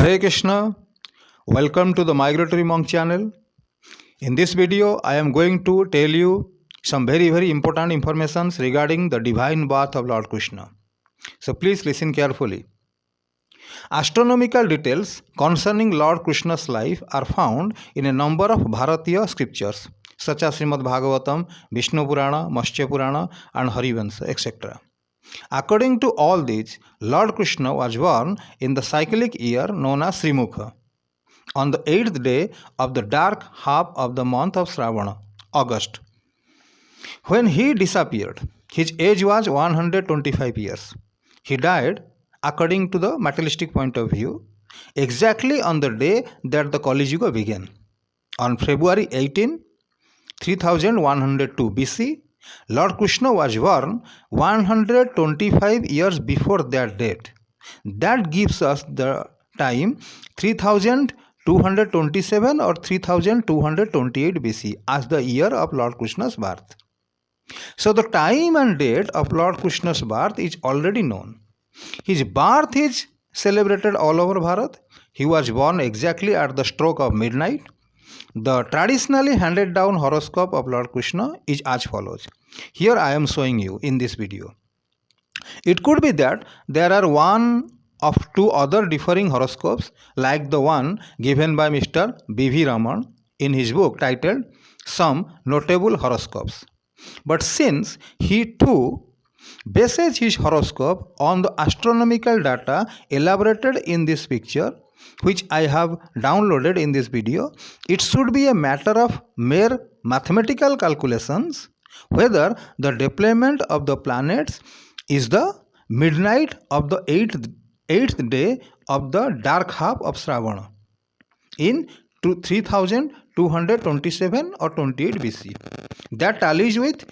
Hare Krishna, welcome to the Migratory Monk channel. In this video, I am going to tell you some very important informations regarding the divine birth of Lord Krishna. So please listen carefully. Astronomical details concerning Lord Krishna's life are found in a number of Bharatiya scriptures such as Srimad Bhagavatam, Vishnu Purana, Matsya Purana and Harivansa, etc. According to all these, Lord Krishna was born in the cyclic year known as Srimukha, on the 8th day of the dark half of the month of Shravana, August. When he disappeared, his age was 125 years. He died, according to the materialistic point of view, exactly on the day that the Kali Yuga began. On February 18, 3102 BC, Lord Krishna was born 125 years before that date. That gives us the time 3227 or 3228 BC as the year of Lord Krishna's birth. So the time and date of Lord Krishna's birth is already known. His birth is celebrated all over Bharat. He was born exactly at the stroke of midnight. The traditionally handed down horoscope of Lord Krishna is as follows. Here I am showing you in this video. It could be that there are one of two other differing horoscopes like the one given by Mr. B.V. Raman in his book titled Some Notable Horoscopes. But since he too bases his horoscope on the astronomical data elaborated in this picture, which I have downloaded in this video, it should be a matter of mere mathematical calculations whether the deployment of the planets is the midnight of the 8th day of the dark half of Shravana in 3227 or 28 BC. That tallies with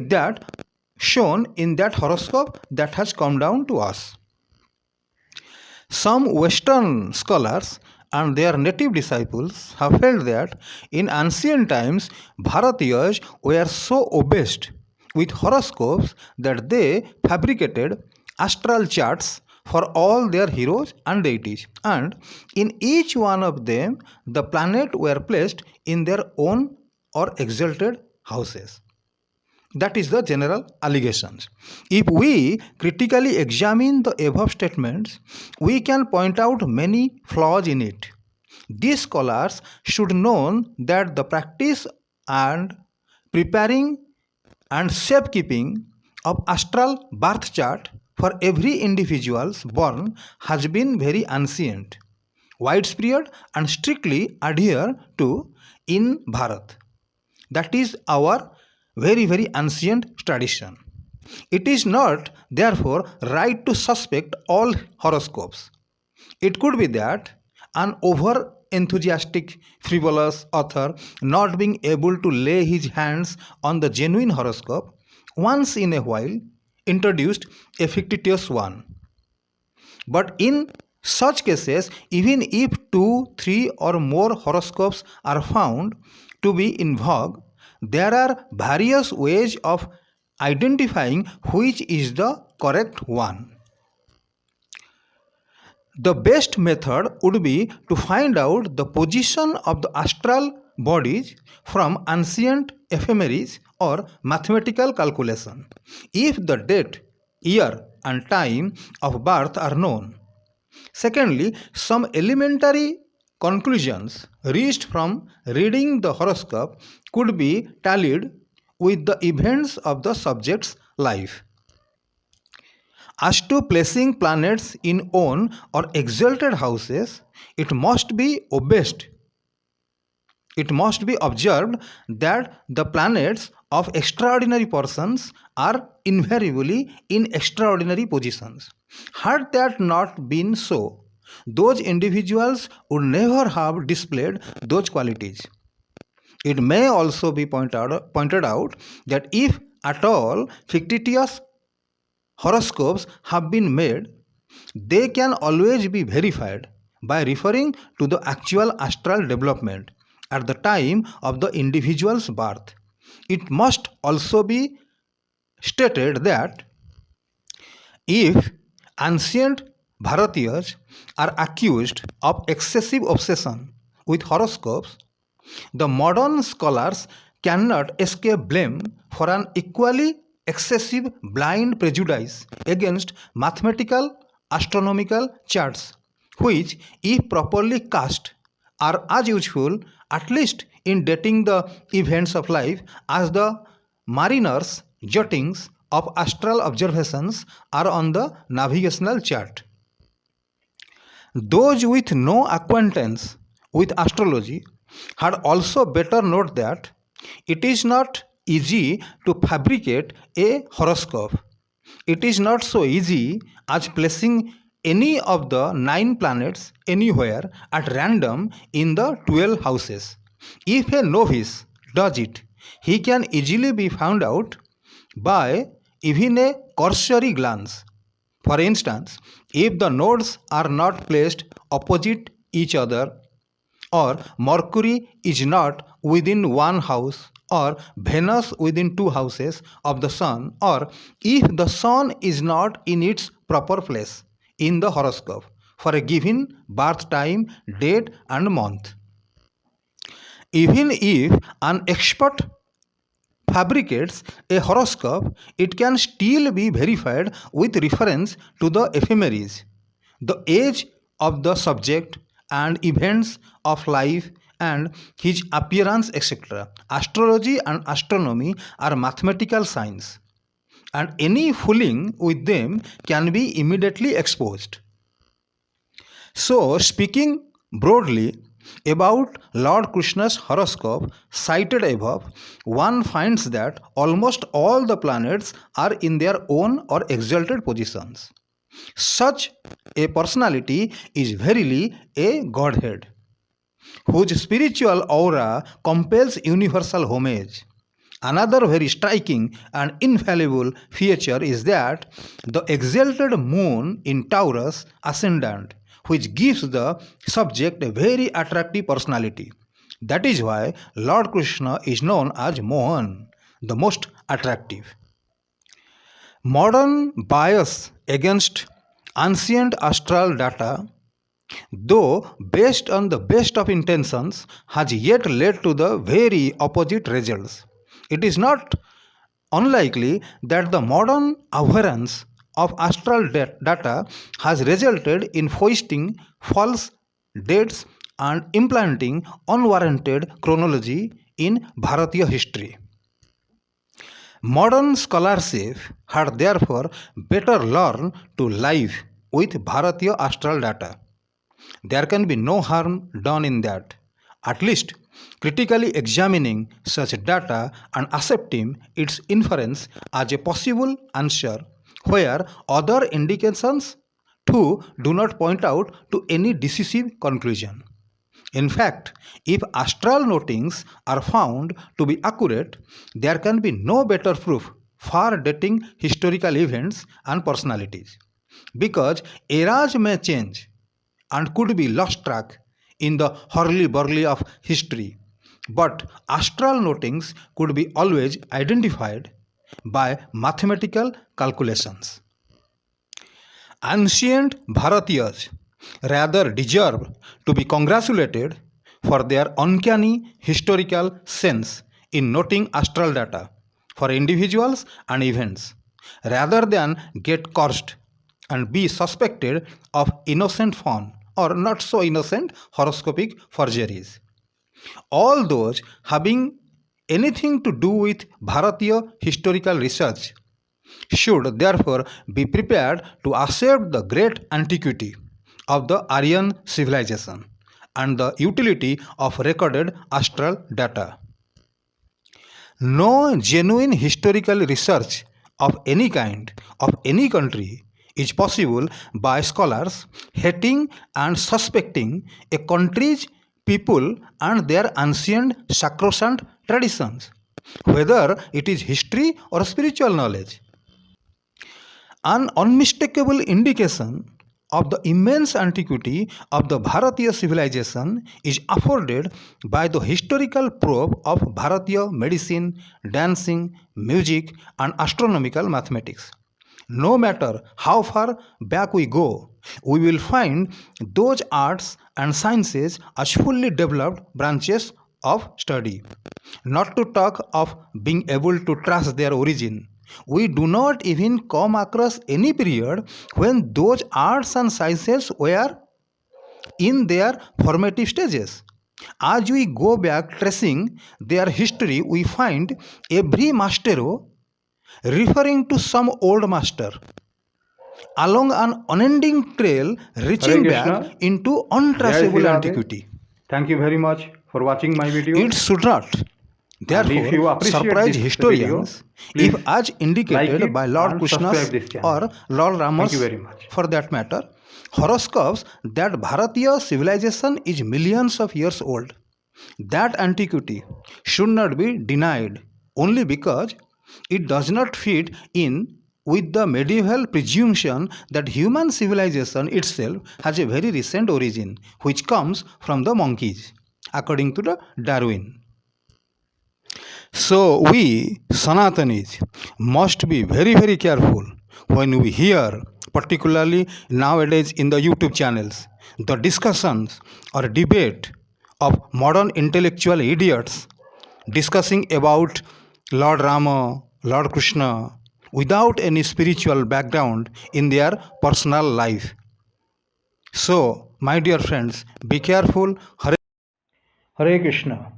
that shown in that horoscope that has come down to us. Some Western scholars and their native disciples have felt that in ancient times Bharatiyas were so obsessed with horoscopes that they fabricated astral charts for all their heroes and deities, and in each one of them the planets were placed in their own or exalted houses. That is the general allegations. If we critically examine the above statements, we can point out many flaws in it. These scholars should know that the practice and preparing and safekeeping of astral birth chart for every individual born has been very ancient, widespread and strictly adhered to in Bharat. That is our very ancient tradition. It is not therefore right to suspect all horoscopes. It could be that an over enthusiastic frivolous author not being able to lay his hands on the genuine horoscope once in a while introduced a fictitious one. But in such cases, even if 2, 3 or more horoscopes are found to be in vogue, there are various ways of identifying which is the correct one. The best method would be to find out the position of the astral bodies from ancient ephemeris or mathematical calculation, if the date, year and time of birth are known. Secondly, some elementary conclusions reached from reading the horoscope could be tallied with the events of the subject's life. As to placing planets in own or exalted houses, it must be observed that the planets of extraordinary persons are invariably in extraordinary positions. Had that not been so, those individuals would never have displayed those qualities. It may also be pointed out that if at all fictitious horoscopes have been made, they can always be verified by referring to the actual astral development at the time of the individual's birth. It must also be stated that if ancient Bharatiyas are accused of excessive obsession with horoscopes, the modern scholars cannot escape blame for an equally excessive blind prejudice against mathematical astronomical charts, which, if properly cast, are as useful, at least in dating the events of life, as the mariner's jottings of astral observations are on the navigational chart. Those with no acquaintance with astrology had also better note that it is not easy to fabricate a horoscope. It is not so easy as placing any of the 9 planets anywhere at random in the 12 houses. If a novice does it, he can easily be found out by even a cursory glance. For instance, if the nodes are not placed opposite each other, or Mercury is not within one house, or Venus within 2 houses of the Sun, or if the Sun is not in its proper place in the horoscope for a given birth time, date, and month. Even if an expert fabricates a horoscope, it can still be verified with reference to the ephemeris, the age of the subject, and events of life and his appearance, etc. Astrology and astronomy are mathematical science, and any fooling with them can be immediately exposed. So, speaking broadly about Lord Krushna's horoscope cited above, one finds that almost all the planets are in their own or exalted positions. Such a personality is verily a godhead, whose spiritual aura compels universal homage. Another very striking and infallible feature is that the exalted moon in Taurus ascendant, which gives the subject a very attractive personality. That is why Lord Krishna is known as Mohan, the most attractive. Modern bias against ancient astral data, though based on the best of intentions, has yet led to the very opposite results. It is not unlikely that the modern abhorrence of astral data has resulted in foisting false dates and implanting unwarranted chronology in Bharatiya history. Modern scholarship had therefore better learn to live with Bharatiya astral data. There can be no harm done in that. At least critically examining such data and accepting its inference as a possible answer where other indications too do not point out to any decisive conclusion. In fact, if astral notings are found to be accurate, there can be no better proof for dating historical events and personalities, because eras may change and could be lost track in the hurly-burly of history, but astral notings could be always identified by mathematical calculations. Ancient Bharatiyas rather deserve to be congratulated for their uncanny historical sense in noting astral data for individuals and events, rather than get cursed and be suspected of innocent fun or not so innocent horoscopic forgeries. All those having anything to do with Bharatiya historical research should therefore be prepared to accept the great antiquity of the Aryan civilization and the utility of recorded astral data. No genuine historical research of any kind of any country is possible by scholars hating and suspecting a country's people and their ancient sacrosanct traditions, whether it is history or spiritual knowledge. An unmistakable indication of the immense antiquity of the Bharatiya civilization is afforded by the historical probe of Bharatiya medicine, dancing, music, and astronomical mathematics. no matter how far back we go, we will find those arts and sciences as fully developed branches of study. Not to talk of being able to trace their origin. We do not even come across any period when those arts and sciences were in their formative stages. As we go back tracing their history, we find every mastero referring to some old master along an unending trail reaching back into untraceable antiquity. Thank you very much for watching my video. It should not, therefore, surprise historians if, as indicated by Lord Krushna or Lord Ramos for that matter, horoscopes that Bharatiya civilization is millions of years old. That antiquity should not be denied only because it does not fit in with the medieval presumption that human civilization itself has a very recent origin, which comes from the monkeys, according to the Darwin. So we Sanatanis must be very, very careful when we hear, particularly nowadays in the YouTube channels, the discussions or debate of modern intellectual idiots discussing about Lord Rama, Lord Krushna, without any spiritual background in their personal life. So, my dear friends, be careful. Hare Krishna.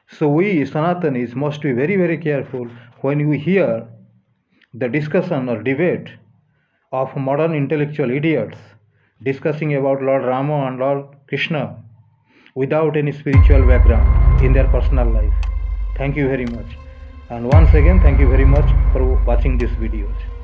So we Sanatanis must be very, very careful when we hear the discussion or debate of modern intellectual idiots discussing about Lord Rama and Lord Krishna without any spiritual background in their personal life. Thank you very much. And once again, thank you very much for watching these videos.